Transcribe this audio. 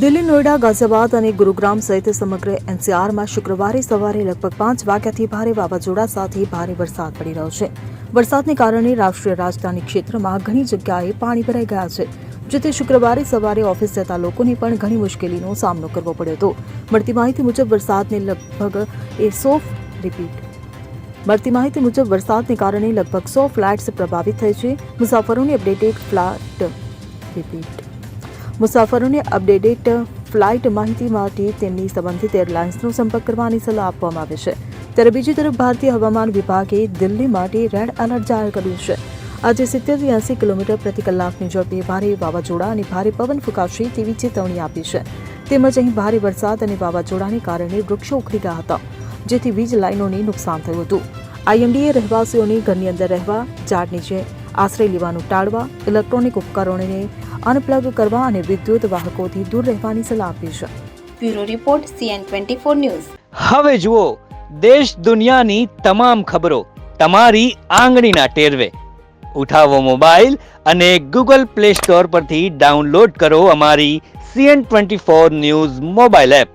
દિલ્હી, નોઈડા, ગાઝિયાબાદ અને ગુરુગ્રામ સહિત સમગ્ર એનસીઆરમાં શુક્રવારે સવારે લગભગ 5 વાગ્યાથી ભારે વાવાઝોડા સાથે ભારે વરસાદ પડી રહ્યો છે. વરસાદને કારણે રાષ્ટ્રીય રાજધાની ક્ષેત્રમાં ઘણી જગ્યાએ પાણી ભરાઈ ગયા છે, જેથી શુક્રવારે સવારે ઓફિસ જતા લોકોને પણ ઘણી મુશ્કેલીનો સામનો કરવો પડ્યો હતો. મળતી માહિતી મુજબ વરસાદને કારણે લગભગ 100 ફ્લાઇટ્સ પ્રભાવિત થઈ છે. મુસાફરોને અપડેટેડ ફ્લાઇટ માહિતી માટે તેમની સંબંધિત એરલાઇન્સનો સંપર્ક કરવાની સલાહ આપવામાં આવી છે. ત્યારે બીજી તરફ ભારતીય હવામાન વિભાગે દિલ્હી માટે રેડ એલર્ટ જાહેર કર્યું છે. આજે 70 થી 80 કિલોમીટર પ્રતિ કલાકની ઝડપે ભારે વાવાઝોડા અને ભારે પવન ફૂંકાશે તેવી ચેતવણી આપી છે. તેમજ અહીં ભારે વરસાદ અને વાવાઝોડાને કારણે વૃક્ષો ઉખડી ગયા હતા, જેથી વીજ લાઇનોને નુકસાન થયું હતું. આઈએમડીએ રહેવાસીઓને ઘરની અંદર રહેવા, ઝાડ નીચે આશ્રય લેવાનું ટાળવા, ઇલેક્ટ્રોનિક ઉપકરણોને અનપ્લગ કરવા અને વિદ્યુત વાહકોથી દૂર રહેવાની સલાહ આપી છે. Bureau report CN24 news. હવે જુઓ દેશ દુનિયાની તમામ ખબરો તમારી આંગળીના ટેરવે. ઉઠાવો મોબાઈલ અને Google Play Store પરથી ડાઉનલોડ કરો અમારી CN24 ન્યૂઝ મોબાઈલ એપ.